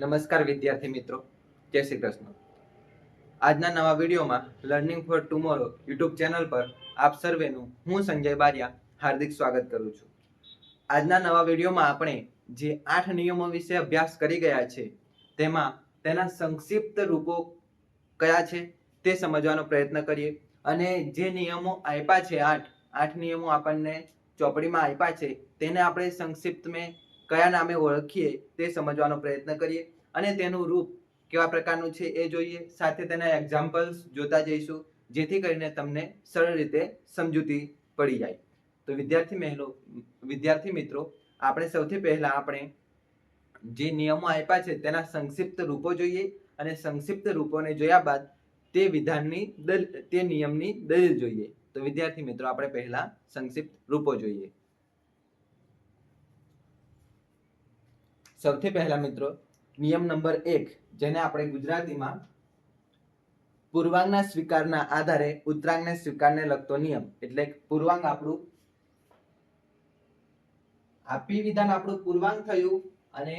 નમસ્કાર વિદ્યાર્થી મિત્રો, જય શ્રી કૃષ્ણ. આજના નવા વિડીયોમાં learning four tomorrow YouTube channel પર આપ સર્વેનું હું સંજય બારિયા હાર્દિક સ્વાગત કરું છું. આજના નવા વિડીયોમાં આપણે જે 8 નિયમો વિશે અભ્યાસ કરી ગયા છે તેમાં તેના સંક્ષિપ્ત રૂપો કયા છે તે સમજવાનો પ્રયત્ન કરીએ અને જે નિયમો આપ્યા છે 8 નિયમો આપણને ચોપડીમાં આપ્યા છે તેને આપણે સંક્ષિપ્તમાં કયા નામે ઓળખીએ તે સમજવાનો પ્રયત્ન કરીએ અને તેનું રૂપ કેવા પ્રકારનું છે એ જોઈએ. સાથે તેના એક્ઝામ્પલ્સ જોતા જઈશું જેથી કરીને તમને સરળ રીતે સમજૂતી પડી જાય. તો વિદ્યાર્થી મિત્રો, આપણે સૌથી પહેલા આપણે જે નિયમો આપ્યા છે તેના સંક્ષિપ્ત રૂપો જોઈએ અને સંક્ષિપ્ત રૂપોને જોયા બાદ તે નિયમની દલીલ જોઈએ. તો વિદ્યાર્થી મિત્રો, આપણે પહેલા સંક્ષિપ્ત રૂપો જોઈએ. સૌથી પહેલા મિત્રો, નિયમ નંબર 1, જેને આપણે ગુજરાતીમાં પૂર્વાંગના સ્વીકારના આધારે ઉત્તરાંગના સ્વીકારને લગતો નિયમ, એટલે પૂર્વાંગ આપણું આ પી વિધાન આપણું પૂર્વાંગ થયું અને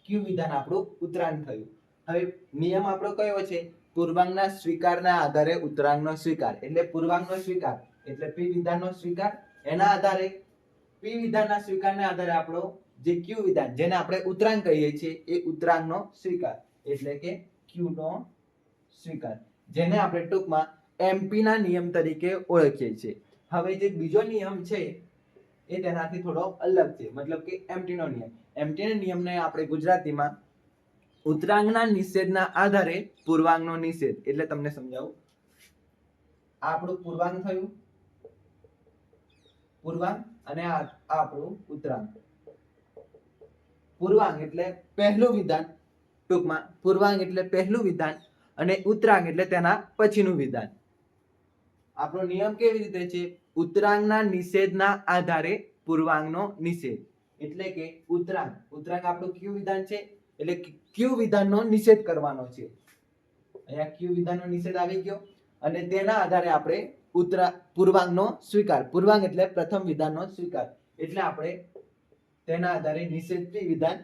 ક્યુ વિધાન આપણું ઉત્તરાંગ થયું. હવે નિયમ આપણો કયો છે? પૂર્વાંગના સ્વીકારના આધારે ઉત્તરાંગનો સ્વીકાર. એટલે પૂર્વાંગનો સ્વીકાર એટલે પી વિધાનનો સ્વીકાર, એના આધારે પી વિધાનના સ્વીકારના આધારે આપણો જે ક્યુ વિધાન, જેને આપણે ઉત્તરાંગ કહીએ છીએ, એ ઉત્તરાંગનો સ્વીકાર એટલે કે ક્યુ નો સ્વીકાર, જેને આપણે ટૂંકમાં એમપી ના નિયમ તરીકે ઓળખીએ છીએ. હવે જે બીજો નિયમ છે એ તેનાથી થોડો અલગ છે, મતલબ કે એમટી નો નિયમ. એમટી ના નિયમને આપણે ગુજરાતીમાં ઉત્તરાંગના નિષેધના આધારે પૂર્વાંગનો નિષેધ, એટલે તમને સમજાવું. આ આપણું પૂર્વાંગ થયું, પૂર્વાંગ, અને આ આપણું ઉત્તરાંગ. પૂર્વાંગ એટલે પહેલું વિધાન, ટૂંકમાં પૂર્વાંગ એટલે પહેલું વિધાન અને ઉત્તરાંગ એટલે તેના પછીનું વિધાન. આપણો નિયમ કેવી રીતે છે? ઉત્તરાંગના નિષેધના આધારે પૂર્વાંગનો નિષેધ, એટલે કે ઉત્તરાંગ આપણું ક્યુ વિધાન છે એટલે ક્યુ વિધાનનો નિષેધ કરવાનો છે. અહીંયા ક્યુ વિધાનનો નિષેધ આવી ગયો અને તેના આધારે આપણે પૂર્વાંગનો સ્વીકાર, પૂર્વાંગ એટલે પ્રથમ વિધાનનો સ્વીકાર, એટલે આપણે તેના આધારે નિષેધ પી વિધાન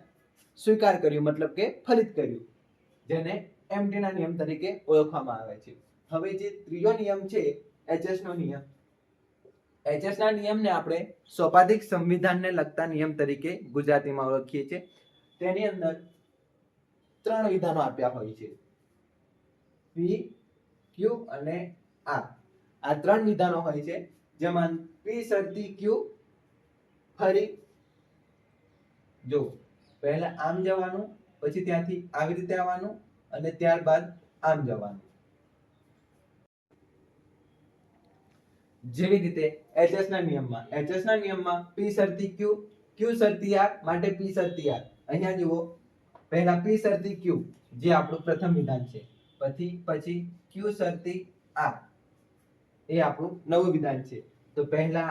સ્વીકાર કર્યું, મતલબ કે ફલિત કર્યું, જેને એમટી ના નિયમ તરીકે ઓળખવામાં આવે છે. હવે જે ત્રીજો નિયમ છે એચએસ નો નિયમ, એચએસ ના નિયમને આપણે સોપાધિક સંવિધાનને લગતા નિયમ તરીકે ગુજરાતીમાં ઓળખીએ છીએ. તેની અંદર 3 વિધાનો આપ્યા હોય છે, પી, ક્યુ અને આર. આ 3 વિધાનો હોય છે, જેમાં પી શરતી ક્યુ, ફરી જો પહેલા આમ જવાનું, પછી ત્યાંથી આવી રીતે આવવાનું અને ત્યારબાદ આમ જવાનું. જેવી રીતે એચએસ ના નિયમમાં પી શરતી ક્યુ, ક્યુ શરતી આર માટે પી શરતી આર. અહીંયા જુઓ, પહેલા પી શરતી ક્યુ જે આપણું પ્રથમ વિધાન છે, પછી ક્યુ શરતી આર એ આપણું નવું વિધાન છે. તો પહેલા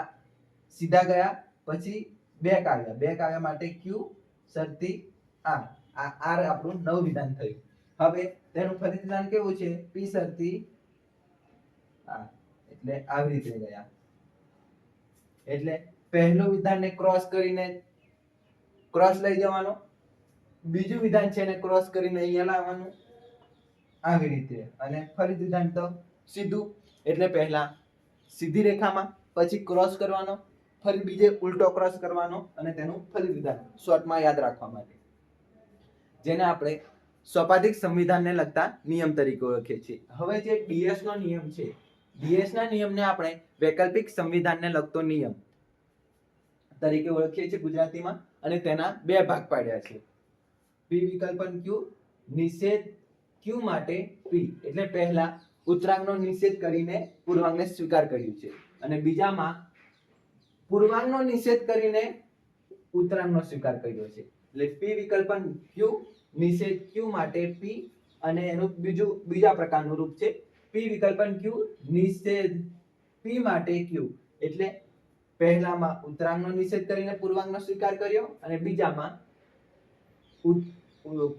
સીધા ગયા, પછી બેક આવ્યા માટે ક્યુ શરતી આર. આ આર આપણું નવું વિધાન થયું. હવે તેનું ફરી વિધાન કેવું છે? પી શરતી આર, એટલે આવી રીતે ગયા. એટલે પહેલું વિધાનને ક્રોસ કરીને ક્રોસ લઈ જવાનો, બીજું વિધાન છે એને ક્રોસ કરીને અહીંયા લાવવાનું, આવી રીતે. અને ફરી વિધાન તો સીધું, એટલે પહેલા સીધી રેખામાં, પછી ક્રોસ કરવાનો, ફરી બીજે ઉલટો ક્રોસ કરવાનો અને તેનું ફરી વિધાન શોર્ટમાં યાદ રાખવા માટે, જેને આપણે સોપાધિક સંવિધાનને લગતા નિયમ તરીકે ઓળખીએ છીએ. હવે જે ડીએસ નો નિયમ છે, ડીએસ ના નિયમને આપણે વૈકલ્પિક સંવિધાનને લગતો નિયમ તરીકે ઓળખીએ છીએ ગુજરાતીમાં, અને તેના 2 ભાગ પાડ્યા છે. પી વિકલ્પન ક્યુ, નિષેધ ક્યુ માટે પી, એટલે પહેલા ઉત્તરાંગનો નિષેધ કરીને પૂર્વાંગને સ્વીકાર કર્યું છે, અને બીજામાં પૂર્વાંગનો નિષેધ કરીને ઉત્તરાંગનો સ્વીકાર કર્યો છે. એટલે પી વિકલ્પન ક્યુ, નિષેધ ક્યુ માટે પી, અને એનું બીજા પ્રકારનું રૂપ છે પી વિકલ્પન ક્યુ, નિષેધ પી માટે ક્યુ. એટલે પહેલામાં ઉત્તરાંગનો નિષેધ કરીને પૂર્વાંગનો સ્વીકાર કર્યો અને બીજામાં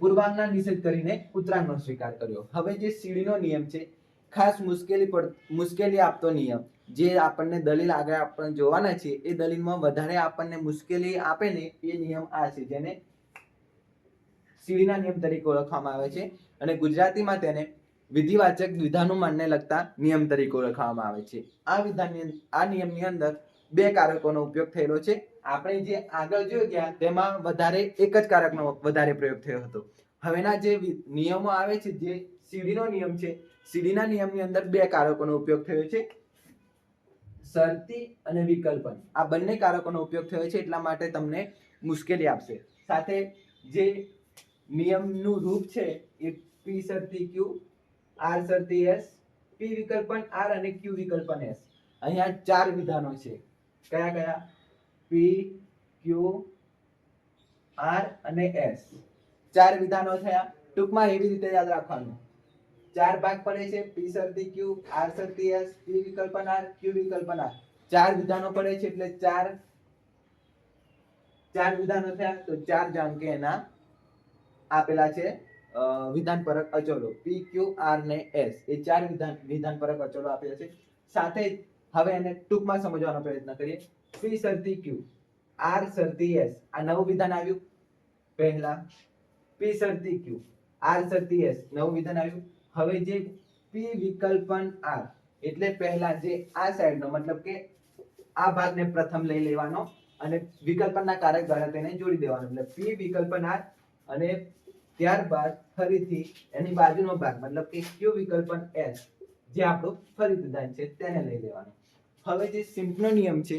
પૂર્વાંગના નિષેધ કરીને ઉત્તરાંગનો સ્વીકાર કર્યો. હવે જે સીડીનો નિયમ છે, ખાસ મુશ્કેલી આપતો નિયમ, જે આપણને દલીલ આગળ આપણે જોવાના છે, એ દલીલમાં વધારે આપણને મુશ્કેલી આપે ને એ નિયમ આ છે, જેને સીડીના નિયમ તરીકે ઓળખવામાં આવે છે અને ગુજરાતીમાં તેને વિધિવાચક વિધાનોમાંને લગતા નિયમ તરીકે ઓળખવામાં આવે છે. આ નિયમની અંદર બે કારકોનો ઉપયોગ થયેલો છે. આપણે જે આગળ જોઈ ગયા તેમાં વધારે એક જ કારકનો વધારે પ્રયોગ થયો હતો. હવેના જે નિયમો આવે છે, જે સીડીનો નિયમ છે, સીડીના નિયમની અંદર બે કારકોનો ઉપયોગ થયો છે, શરતી અને વિકલ્પન. આ બંને કારકોનો ઉપયોગ થયો છે એટલા માટે તમને મુશ્કેલી આપશે. સાથે જે નિયમનું રૂપ છે એ પી શરતી ક્યુ, આર શરતી એસ, પી વિકલ્પન આર અને ક્યુ વિકલ્પન એસ. અહીંયા ચાર વિધાનો છે. કયા કયા? પી, ક્યુ, આર અને એસ. ચાર વિધાનો થયા. ટૂંકમાં એવી રીતે યાદ રાખવાનું, ચાર ભાગ પડે છે, પી શરતી ક્યુ, આર શરતી એસ, પી વિકલ્પન આર, ક્યુ વિકલ્પન આર. ચાર વિધાનો પડે છે એટલે ચાર વિધાનો થયા. તો ચાર જાણ કે એના આપેલા છે વિધાનપરક અચળો પી, ક્યુ, આર ને એસ. એ ચાર વિધાનપરક અચળો આપેલા છે. સાથે જ હવે એને ટૂંકમાં સમજવાનો પ્રયત્ન કરીએ. પી શરતી ક્યુ, આર શરતી એસ. આ નવું વિધાન આવ્યું પહેલા. પી શરતી ક્યુ, આર શરતી એસ, નવું વિધાન આવ્યું. હવે જે પી વિકલ્પન આર એટલે પહેલા જે આ સાઈડનો મતલબ કે આ ભાગને પ્રથમ લઈ લેવાનો અને વિકલ્પનના કારક દ્વારા તેને જોડી દેવાનો. એટલે પી વિકલ્પન આર અને ત્યારબાદ ફરીથી એની બાજુનો ભાગ મતલબ કે ક્યુ વિકલ્પન એસ, જે આપણું ફરી વિધાન છે, તેને લઈ લેવાનું. હવે જે સિમ્પનો નિયમ છે,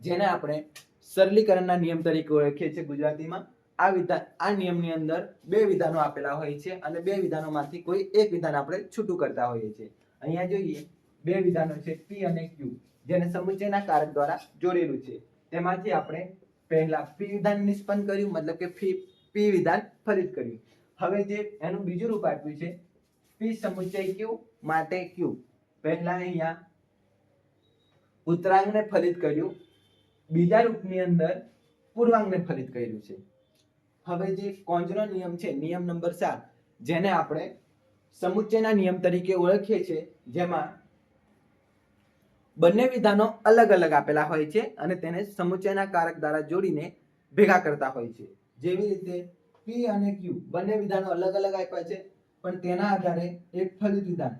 જેને આપણે સરલીકરણના નિયમ તરીકે ઓળખીએ છીએ ગુજરાતીમાં, આ નિયમની અંદર બે વિધાનો આપેલા હોય છે અને બે વિધાનોમાંથી કોઈ એક વિધાન આપણે છૂટું કરતા હોઈએ છીએ. અહીંયા જોઈએ બે વિધાનો છે પી અને ક્યુ, જેને સમુચ્ચયના કારક દ્વારા જોડેલું છે. તેમાંથી આપણે પહેલા પી વિધાન નિષ્પન્ન કર્યું, મતલબ કે પી વિધાન ફલિત કર્યું. હવે જે એનું બીજું રૂપ આપ્યું છે પી સમુચ્ચય ક્યુ માટે ક્યુ. પહેલા અહીંયા ઉત્તરાંગને ફલિત કર્યું, બીજા રૂપની અંદર પૂર્વાંગને ફલિત કર્યું છે. હવે જે કોંજનો નિયમ છે, નિયમ નંબર 7, જેને આપણે સમુચ્ચયના નિયમ તરીકે ઓળખીએ છીએ, જેમાં બંને વિધાનો અલગ અલગ આપેલા હોય છે અને તેને સમુચ્ચયના કારક દ્વારા જોડીને ભેગા કરતા હોય છે. જેવી રીતે પી અને ક્યુ બંને વિધાનો અલગ અલગ આપ્યા છે, પણ તેના આધારે એક ફલિત વિધાન,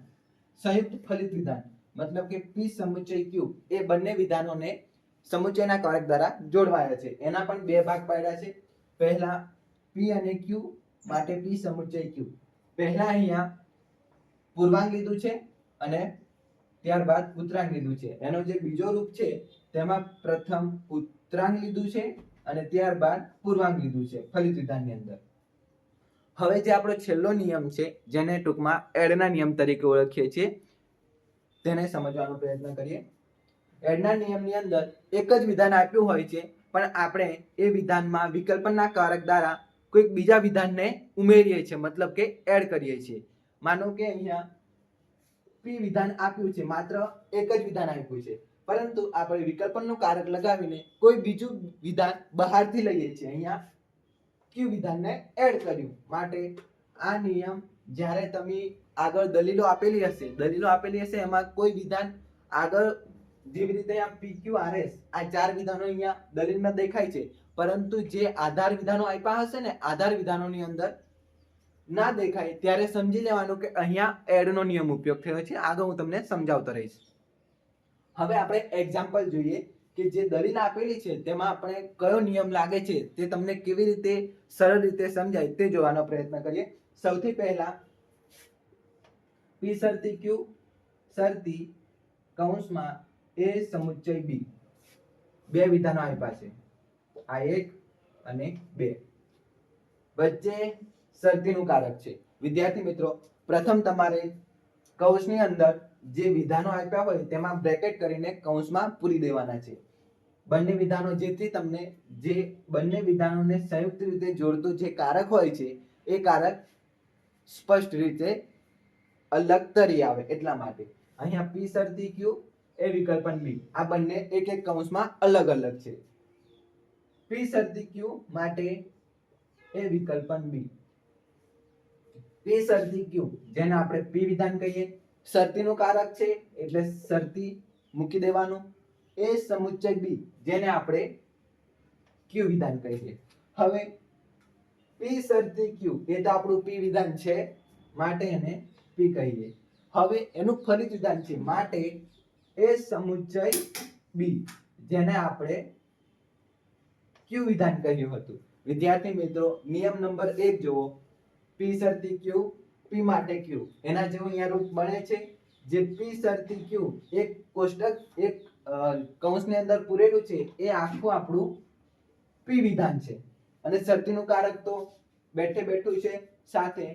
સંયુક્ત ફલિત વિધાન મતલબ કે પી સમુચ્ચય ક્યુ એ બંને વિધાનોને સમુચ્ચયના કારક દ્વારા જોડવાયા છે. એના પણ બે ભાગ પાડ્યા છે. પહેલા પી અને ક્યુ માટે પી સમુચ્ચય ક્યુ. પહેલા અહીંયા પૂર્વાંગ લીધું છે અને ત્યારબાદ ઉત્તરાંગ લીધું છે. એનો જે બીજો રૂપ છે તેમાં પ્રથમ ઉત્તરાંગ લીધું છે અને ત્યારબાદ પૂર્વાંગ લીધું છે ફલિત વિધાનની અંદર. હવે જે આપણો છેલ્લો નિયમ છે, જેને ટૂંકમાં એડના નિયમ તરીકે ઓળખીએ છીએ, તેને સમજવાનો પ્રયત્ન કરીએ. એડના નિયમની અંદર એક જ વિધાન આપ્યું હોય છે, પણ આપણે એ વિધાનમાં વિકલ્પનના કારક દ્વારા કોઈક બીજા વિધાનને ઉમેરીએ છીએ, મતલબ કે એડ કરીએ છીએ. માનો કે અહીંયા પી વિધાન આપ્યું છે, માત્ર એક જ વિધાન આપ્યું છે, પરંતુ આપણે વિકલ્પનનું કારક લગાવીને કોઈ બીજું વિધાન બહારથી લઈએ છીએ. અહીંયા ક્યુ વિધાનને એડ કર્યું. માટે આ નિયમ જ્યારે તમે આગળ દલીલો આપેલી હશે એમાં કોઈ વિધાન આગળ, જેવી રીતે આ PQRS આ ચાર વિધાનો અહીંયા દલીલમાં દેખાય છે, પરંતુ જે આધાર વિધાનો આપ્યા હશે ને, આધાર વિધાનોની અંદર ના દેખાય, ત્યારે સમજી લેવાનું કે અહીંયા એડનો નિયમ ઉપયોગ થયો છે. આગળ હું તમને સમજાવતો રહીશ. હવે આપણે એક્ઝામ્પલ જોઈએ કે જે દલીલ આપેલી છે તેમાં આપણે કયો નિયમ લાગે છે તે તમને કેવી રીતે સરળ રીતે સમજાય તે જોવાનો પ્રયત્ન કરીએ. સૌથી પહેલા પી શરતી ક્યુ શરતી કૌંસમાં એ સમુચ્ચય બી, બે વિધાનો આપ્યા છે, આ 1 અને 2. વચ્ચે શરતીનું કારક છે. વિદ્યાર્થી મિત્રો, પ્રથમ તમારે કૌંસની અંદર જે વિધાનો આપ્યા હોય તેમાં બ્રેકેટ કરીને કૌંસમાં પૂરી દેવાના છે બંને વિધાનો, જેથી તમને જે બંને વિધાનોને સંયુક્ત રીતે જોડતું જે કારક હોય છે એ કારક સ્પષ્ટ રીતે અલગ તરી આવે. એટલા માટે અહીંયા પી શરતી ક્યુ એ વિકલ્પન બી, આ બંને એક એક કૌંસમાં અલગ અલગ છે. પી શરતી ક્યુ માટે એ વિકલ્પન બી, પી શરતી ક્યુ જેને આપણે પી વિધાન કહીએ, શરતીનું કારક છે એટલે શરતી મૂકી દેવાનું. એ સમુચ્ચય બી જેને આપણે ક્યુ વિધાન કહીએ. હવે પી શરતી ક્યુ એ તો આપણું પી વિધાન છે માટે એને પી કહીએ. હવે એનું ફરીથી વિધાન છે માટે એ સમુચ્ચય બી જેને આપણે ક્યુ વિધાન કહ્યું હતું. વિદ્યાર્થી મિત્રો નિયમ નંબર 1 જુઓ. પી શરતી ક્યુ પી માટે ક્યુ એના જેવું અહીંયા રૂપ બને છે. જે પી શરતી ક્યુ એક કોષ્ટક એક કૌંસની અંદર પૂરેલું છે એ આખું આપણું પી વિધાન છે અને શરતીનું કારક તો બેઠે બેઠું છે સાથે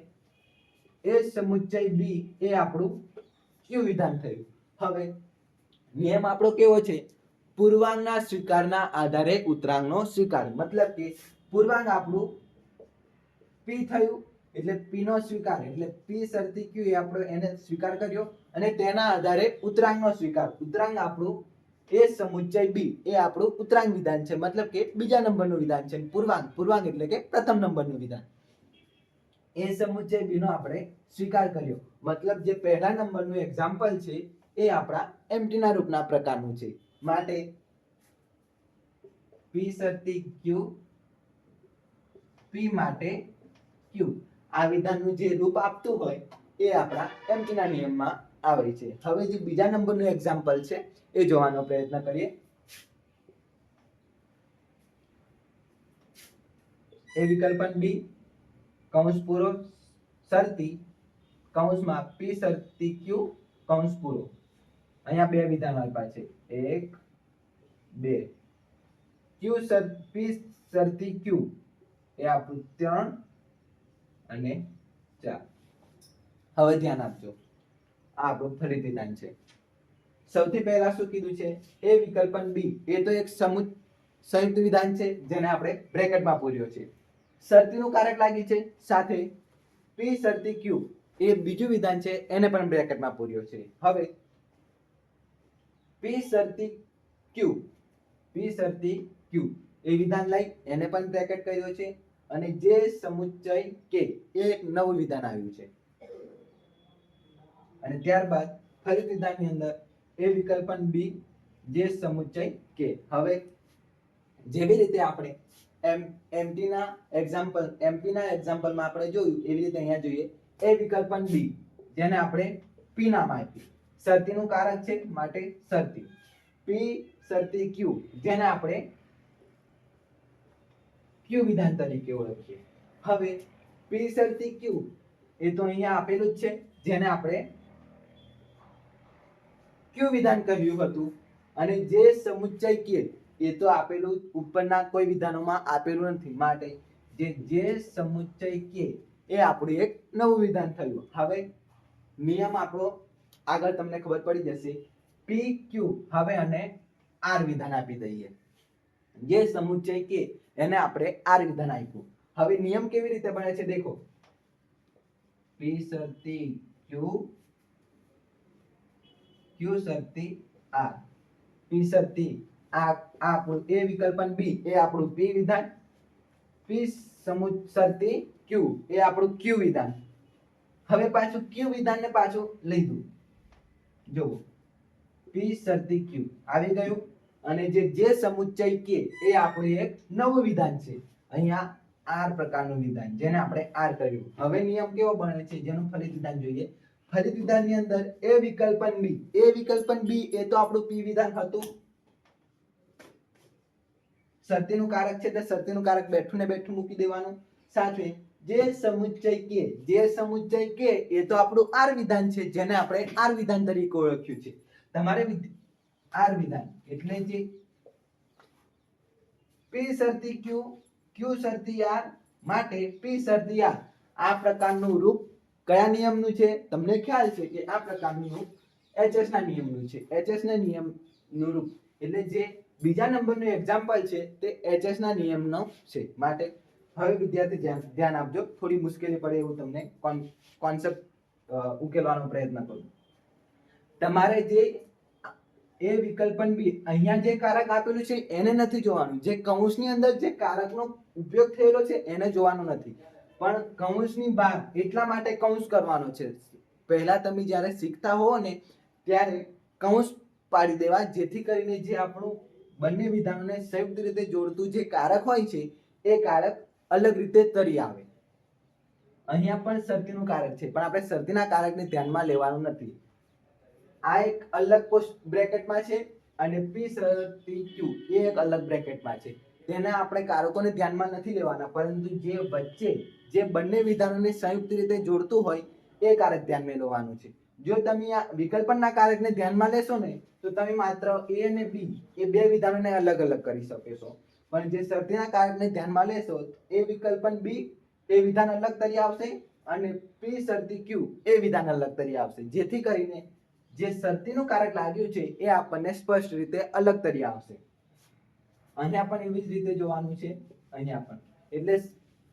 એ સમુચ્ચય બી એ આપણું ક્યુ વિધાન થયું. હવે નિયમ આપણો કેવો છે? પૂર્વાંગના સ્વીકારના આધારે ઉત્તરાંગનો સ્વીકાર. મતલબ કે પૂર્વાંગ આપણું પી થયું એટલે પી નો સ્વીકાર એટલે પી શરતી ક્યુ એ આપણે એને સ્વીકાર કર્યો અને તેના આધારે ઉત્તરાંગનો સ્વીકાર. ઉત્તરાંગ આપણું એ સમુચ્ચય બી એ આપણું ઉત્તરાંગ વિધાન છે. મતલબ કે બીજા નંબરનું વિધાન છે. પૂર્વાંગ એટલે કે પ્રથમ નંબરનું વિધાન. એ સમુચ્ચય બી નો આપણે સ્વીકાર કર્યો. મતલબ જે પહેલા નંબરનું એક્ઝામ્પલ છે એ આપણા એમ્પ્ટીના રૂપના પ્રકારનું છે. માટે પી શરતી ક્યુ પી માટે ક્યુ આ વિધાનનું જે રૂપ આપતું હોય એ આપણા એમ્પ્ટીના નિયમમાં આવે છે. હવે જે બીજા નંબરનું એક્ઝામ્પલ છે એ જોવાનો પ્રયત્ન કરીએ. એ વિકલ્પન બી કૌંસ પૂરો શરતી કૌંસમાં પી શરતી ક્યુ કૌંસ પૂરો. અહીંયા બે વિધાન આપ્યા છે 1 2. ક્યુ પી શરતી ક્યુ એ આપણું 3 અને 4. હવે ધ્યાન આપજો આ આપણું ફરી વિધાન છે. સૌથી પહેલા શું કીધું છે? એ વિકલ્પન બી એ તો એક સંયુક્ત વિધાન છે જેને આપણે બ્રેકેટમાં પૂર્યો છે. શરતીનું કારક લાગી છે સાથે પી શરતી ક્યુ એ બીજું વિધાન છે એને પણ બ્રેકેટમાં પૂર્યો છે. હવે પી શરતી ક્યુ એ વિધાન લઈ એને પણ બ્રેકેટ કર્યો છે અને જે સમુચ્ચય કે એ એક નવું વિધાન આવ્યું છે અને ત્યારબાદ ફરી વિધાનની અંદર એ વિકલ્પન બી જે સમુચ્ચય કે. હવે જેવી રીતે આપણે એમપીના એક્ઝામ્પલમાં આપણે જોયું એવી રીતે અહીંયા જોઈએ. એ વિકલ્પન બી જેને આપણે પી નામ આપ્યું. શરતીનું કારક છે માટે શરતી. પી શરતી ક્યુ જેને આપણે ક્યુ વિધાન તરીકે ઓળખીએ. હવે પી શરતી ક્યુ એ તો અહીંયા આપેલું જ છે જેને આપણે ક્યુ વિધાન કહ્યું હતું અને જે સમુચ્ચય કે એ તો આપેલું ઉપરના કોઈ વિધાનોમાં આપેલું નથી માટે જે સમુચ્ચય કે એ આપણું એક નવું વિધાન થયું. હવે નિયમ આપણો આગળ તમને ખબર પડી જશે. પી ક્યુ હવે અને આર વિધાન આપી દઈએ. જે સમુચ્ચય કે એને આપણે આર વિધાન આપ્યું. હવે નિયમ કેવી રીતે બને છે દેખો. પી શરતી ક્યુ શરતી આર. પી શરતી આ આપણું એ વિકલ્પન બી એ આપણું પી વિધાન. પી શરતી ક્યુ એ આપણું ક્યુ વિધાન. હવે પાછું ક્યુ વિધાનને પાછું લીધું. જો પી શરતી ક્યુ આવી ગયું અને જે સમુચ્ચય કે એ આપણું એક નવું વિધાન છે. અહીંયા આર પ્રકારનું વિધાન જેને આપણે આર કર્યું. હવે નિયમ કેવો બને છે જેનું ફરી વિધાન જોઈએ. ફરી વિધાનની અંદર એ વિકલ્પન બી એ તો આપણું પી વિધાન હતું. શરતીનું કારક છે તો શરતીનું કારક બેઠું ને બેઠું મૂકી દેવાનું. સાથે જે સમુચ્ચય કે એ તો આપણું આર વિધાન છે જેને આપણે આર વિધાન તરીકે ઓળખ્યું છે. તમારે આર વિધાન એટલે જે પી શરતી ક્યુ શરતી આર માટે પી શરતી આર આ પ્રકારનું રૂપ કયા નિયમનું છે? તમને ખ્યાલ છે કે આ પ્રકારનું રૂપ એચએસ ના નિયમનું છે. એચએસ ના નિયમનું રૂપ એટલે જે બીજા નંબરનું એક્ઝામ્પલ છે તે એચએસ ના નિયમનો છે. માટે હવે વિદ્યાર્થી ધ્યાન આપજો. થોડી મુશ્કેલી પડે એવું તમને કોન્સેપ્ટ ઉકેલવાનો પ્રયત્ન કરું. તમારે જે એ વિકલ્પન બી અહીંયા જે કારક આપેલું છે એને નથી જોવાનું. જે કૌંસની અંદર જે કારકનો ઉપયોગ થયેલો છે એને જોવાનું નથી, પણ કૌંસની બહાર એટલા માટે કૌંસ કરવાનો છે. પહેલા તમે જ્યારે શીખતા હો ને ત્યારે કૌંસ પાડી દેવા જેથી કરીને જે આપણું બંને વિધાનોને સંયુક્ત રીતે જોડતું જે કારક હોય છે એ કારક અલગ રીતે તરી આવે. અહીંયા પણ શરતીનું કારક છે, પણ આપણે શરતીના કારકને ધ્યાનમાં લેવાનું નથી. આ એક અલગ બ્રેકેટમાં છે અને પી શરતી ક્યુ એ એક અલગ બ્રેકેટમાં છે. તેના આપણે કારકોને ધ્યાનમાં નથી લેવાના, પરંતુ જે વચ્ચે જે બંને વિધાનોને સંયુક્ત રીતે જોડતું હોય એ કારક ધ્યાનમાં લેવાનું છે. જો તમે આ વિકલ્પનના કારકને ધ્યાનમાં લેશો ને તો તમે માત્ર a અને b એ બે વિધાનોને અલગ અલગ કરી શકો છો, પણ જે શરતીના કારકને ધ્યાનમાં લેશો એ વિકલ્પન b એ વિધાન અલગ તરી આવશે અને p શરતી q એ વિધાન અલગ તરી આવશે, જેથી કરીને જે શરતીનું કારક લાગ્યું છે એ આપણને સ્પષ્ટ રીતે અલગ તરી આવશે. અહીંયા પણ એવી જ રીતે જોવાનું છે. અહીંયા પણ એટલે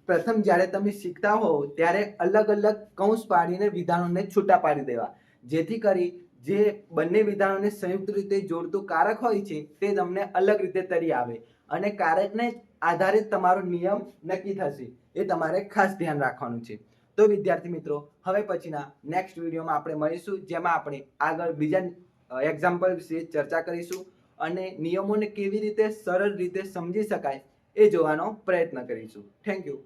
પ્રથમ જ્યારે તમે શીખતા હો ત્યારે અલગ અલગ કૌંસ પાડીને વિધાનોને છૂટા પાડી દેવા, જેથી કરી જે બંને વિધાનોને સંયુક્ત રીતે જોડતું કારક હોય છે તે તમને અલગ રીતે તરી આવે અને કારકને આધારે તમારો નિયમ નક્કી થશે. એ તમારે ખાસ ધ્યાન રાખવાનું છે. તો વિદ્યાર્થી મિત્રો, હવે પછીના નેક્સ્ટ વિડીયોમાં આપણે મળીશું, જેમાં આપણે આગળ બીજા એક્ઝામ્પલ વિશે ચર્ચા કરીશું અને નિયમોને કેવી રીતે સરળ રીતે સમજી શકાય એ જોવાનો પ્રયત્ન કરીશું. Thank you.